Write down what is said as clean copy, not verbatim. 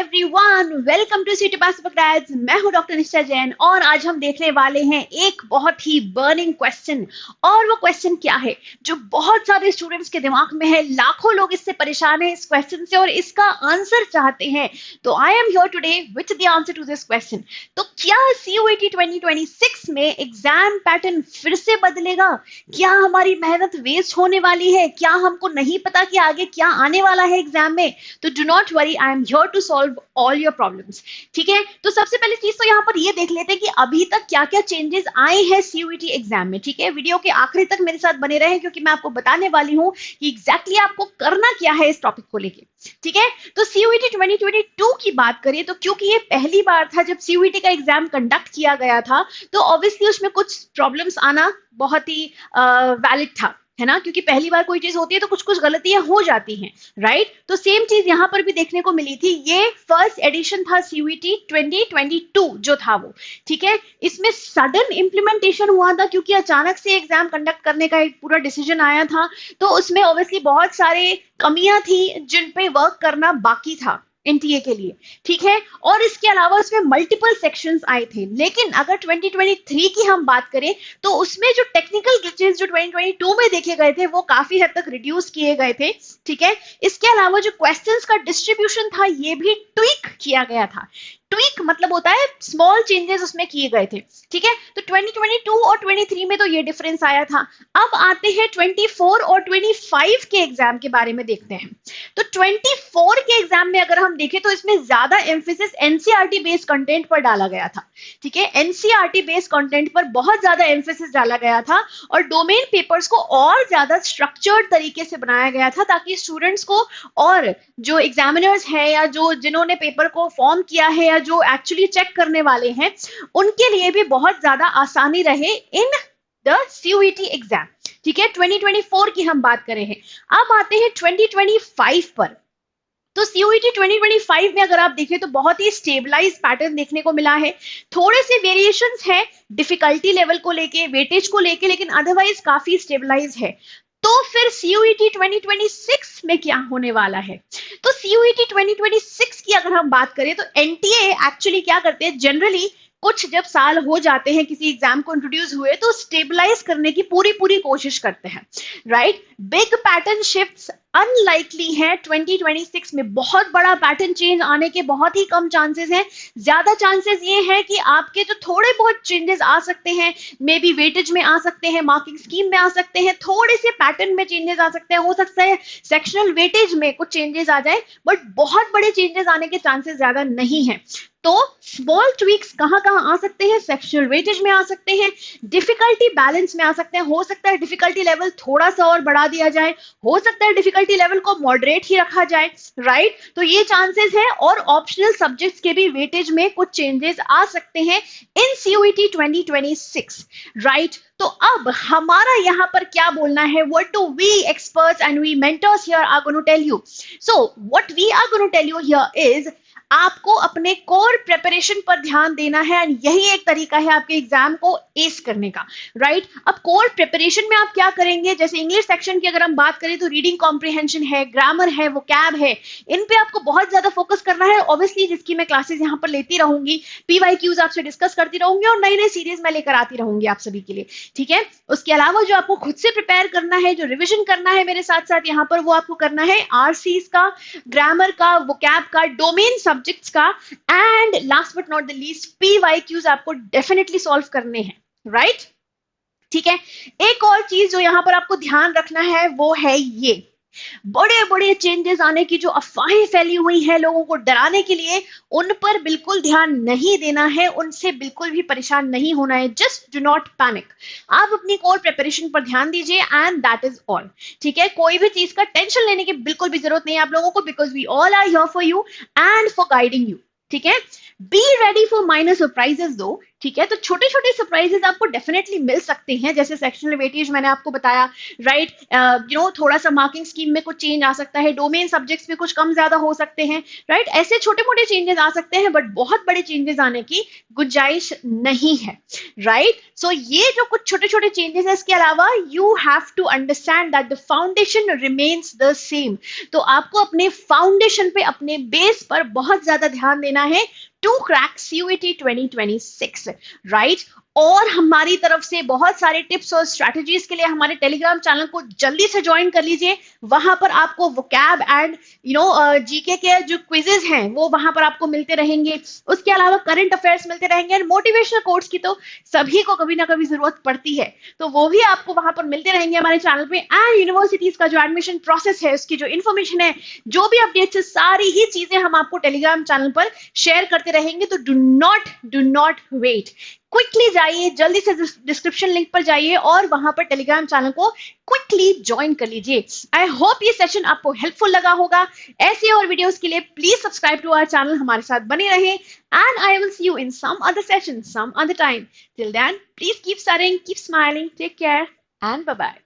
Everyone, welcome to city pass grades. मैं हूं doctor निष्ठा जैन और आज हम देखने वाले हैं एक बहुत ही बर्निंग क्वेश्चन। और वो क्वेश्चन क्या है जो बहुत सारे स्टूडेंट्स के दिमाग में है, लाखों लोग इससे परेशान हैं इस क्वेश्चन से और इसका आंसर चाहते हैं। तो I am here today with the answer to this question. तो क्या CUET 2026 में एग्जाम पैटर्न फिर से बदलेगा? क्या हमारी मेहनत वेस्ट होने वाली है? क्या हमको नहीं पता कि आगे क्या आने वाला है एग्जाम में? तो do not worry, I am here to solve all your problems. ठीक है, तो सबसे पहले चीज तो यहाँ पर ये देख लेते हैं कि अभी तक क्या क्या चेंजेस आए हैं CUET एग्जाम में। ठीक है, वीडियो के आखिरी तक मेरे साथ बने रहे क्योंकि मैं आपको बताने वाली हूँ कि एग्जैक्टली आपको करना क्या है इस टॉपिक को लेके। ठीक है, तो CUET 2022 की बात करें तो क्योंकि ये पहली बार था जब CUET का एग्जाम कंडक्ट किया गया था, तो ऑब्वियसली उसमें कुछ प्रॉब्लम्स आना बहुत ही वैलिड था, है ना, क्योंकि पहली बार कोई चीज होती है तो कुछ कुछ गलतियां हो जाती हैं, राइट। तो सेम चीज यहां पर भी देखने को मिली थी। ये फर्स्ट एडिशन था CUET 2022 जो था वो। ठीक है, इसमें सडन इंप्लीमेंटेशन हुआ था क्योंकि अचानक से एग्जाम कंडक्ट करने का एक पूरा डिसीजन आया था, तो उसमें ऑब्वियसली बहुत सारे कमियां थी जिन पे वर्क करना बाकी था NTA के लिए। ठीक है, और इसके अलावा उसमें मल्टीपल सेक्शंस आए थे। लेकिन अगर 2023 की हम बात करें तो उसमें जो टेक्निकल ग्लिचेस जो 2022 में देखे गए थे वो काफी हद तक रिड्यूस किए गए थे। ठीक है, इसके अलावा जो क्वेश्चंस का डिस्ट्रीब्यूशन था ये भी ट्विक किया गया था। ट्विक मतलब होता है स्मॉल चेंजेस उसमें किए गए थे। ठीक है, तो 2022 और 23 में तो ये डिफरेंस आया था। अब आते हैं 24 और 25 के एग्जाम के बारे में देखते हैं। तो 24 के एग्जाम में अगर हम देखें तो इसमें ज्यादा एम्फेसिस NCERT बेस्ड कंटेंट पर डाला गया था। ठीक है, NCERT बेस्ड कंटेंट पर बहुत ज्यादा एम्फेसिस डाला गया था और डोमेन पेपर्स को और ज्यादा स्ट्रक्चर्ड तरीके से बनाया गया था ताकि स्टूडेंट्स को और जो एग्जामिनर्स हैं या जो जिन्होंने पेपर को फॉर्म किया है या जो एक्चुअली चेक करने वाले हैं उनके लिए भी बहुत ज्यादा आसानी रहे इन द CUET एग्जाम। ठीक है, 2024 की हम बात करें हैं। अब आते हैं 2025 पर। तो CUET 2025 में अगर आप देखें तो बहुत ही स्टेबलाइज पैटर्न देखने को मिला है। थोड़े से वेरिएशंस हैं डिफिकल्टी लेवल को लेके, वेटेज को लेके, लेकिन अदरवाइज काफी स्टेबलाइज है। तो फिर CUET 2026 में क्या होने वाला है? तो CUET 2026 की अगर हम बात करें तो NTA एक्चुअली क्या करते हैं, जनरली कुछ जब साल हो जाते हैं किसी एग्जाम को इंट्रोड्यूस हुए तो स्टेबलाइज करने की पूरी कोशिश करते हैं, right. Big pattern shifts unlikely है 2026 में। बहुत बड़ा पैटर्न चेंज आने के बहुत ही कम चांसेस हैं। ज्यादा चांसेस ये है कि आपके जो थोड़े बहुत चेंजेस आ सकते हैं, मे बी वेटेज में आ सकते हैं, मार्किंग स्कीम में आ सकते हैं, थोड़े से पैटर्न में चेंजेस आ सकते हैं, हो सकता है सेक्शनल वेटेज में कुछ चेंजेस आ जाए, बट बहुत बड़े चेंजेस आने के चांसेस ज्यादा नहीं है। तो स्मॉल ट्वीक्स कहां कहां आ सकते हैं? सेक्शनल वेटेज में आ सकते हैं, डिफिकल्टी बैलेंस में आ सकते हैं, हो सकता है डिफिकल्टी लेवल थोड़ा सा और बढ़ा दिया जाए, हो सकता है डिफिकल्टी लेवल को मॉडरेट ही रखा जाए, राइट। तो ये चांसेस है और ऑप्शनल सब्जेक्ट्स के भी वेटेज में कुछ चेंजेस आ सकते हैं इन CUET 2026, राइट। तो अब हमारा यहाँ पर क्या बोलना है? What do we experts and we mentors here are going to tell you? So what we are going to tell you here is आपको अपने कोर प्रिपरेशन पर ध्यान देना है और यही एक तरीका है आपके एग्जाम को एस करने का, राइट। अब कोर प्रिपरेशन में आप क्या करेंगे? जैसे इंग्लिश सेक्शन की अगर हम बात करें तो रीडिंग कॉम्प्रिहेंशन है, ग्रामर है, वोकैब है, इन पे आपको बहुत ज्यादा फोकस करना है। ऑब्वियसली जिसकी मैं क्लासेस यहाँ पर लेती रहूंगी, PYQs आपसे डिस्कस करती रहूंगी और नई नई सीरीज में लेकर आती रहूंगी आप सभी के लिए। ठीक है, उसके अलावा जो आपको खुद से प्रिपेयर करना है, जो रिविजन करना है मेरे साथ साथ यहाँ पर, वो आपको करना है RCs का, ग्रामर का, वोकैब का, डोमेन सब्जेक्ट्स का and last but not the least PYQs आपको डेफिनेटली सॉल्व करने हैं, राइट। ठीक है, एक और चीज जो यहां पर आपको ध्यान रखना है वो है ये बड़े बड़े चेंजेस आने की जो अफवाहें फैली हुई है लोगों को डराने के लिए, उन पर बिल्कुल ध्यान नहीं देना है, उनसे बिल्कुल भी परेशान नहीं होना है। Just do not panic. आप अपनी कोर प्रिपरेशन पर ध्यान दीजिए एंड दैट इज ऑल। ठीक है, कोई भी चीज का टेंशन लेने की बिल्कुल भी जरूरत नहीं है आप लोगों को, because we all are here for you and for guiding you. ठीक है, be ready for minor surprises too. ठीक है, तो छोटे छोटे सरप्राइजेस आपको डेफिनेटली मिल सकते हैं, जैसे सेक्शनल वेटेज मैंने आपको बताया, राइट। थोड़ा सा मार्किंग स्कीम में कुछ चेंज आ सकता है, डोमेन सब्जेक्ट्स में कुछ कम ज्यादा हो सकते हैं, राइट। ऐसे छोटे मोटे चेंजेस आ सकते हैं, बट बहुत बड़े चेंजेस आने की गुंजाइश नहीं है, राइट। सो ये जो कुछ छोटे छोटे चेंजेस है, इसके अलावा you have to understand that the foundation remains the same. तो आपको अपने फाउंडेशन पे, अपने बेस पर बहुत ज्यादा ध्यान देना है टू क्रैक CUET 2026, राइट। और हमारी तरफ से बहुत सारे टिप्स और स्ट्रैटेजीज के लिए हमारे टेलीग्राम चैनल को जल्दी से ज्वाइन कर लीजिए। वहां पर आपको वोकैब एंड जीके के जो क्विजेज हैं वो वहां पर आपको मिलते रहेंगे। उसके अलावा करंट अफेयर्स मिलते रहेंगे, एंड मोटिवेशनल कोट्स की तो सभी को कभी ना कभी जरूरत पड़ती है, तो वो भी आपको वहां पर मिलते रहेंगे हमारे चैनल पे। एंड यूनिवर्सिटीज का जो एडमिशन प्रोसेस है, उसकी जो इन्फॉर्मेशन है, जो भी अपडेट्स है, सारी ही चीजें हम आपको टेलीग्राम चैनल पर शेयर करते रहेंगे। तो डू नॉट वेट, क्विकली जाइए, जल्दी से डिस्क्रिप्शन लिंक पर जाइए और वहां पर टेलीग्राम चैनल को क्विकली ज्वाइन कर लीजिए। आई होप ये सेशन आपको हेल्पफुल लगा होगा। ऐसे और वीडियोस के लिए please subscribe to our channel, हमारे साथ बने रहें, and I will see you in some other session some other time. Till then please keep studying, keep smiling, take care and bye bye.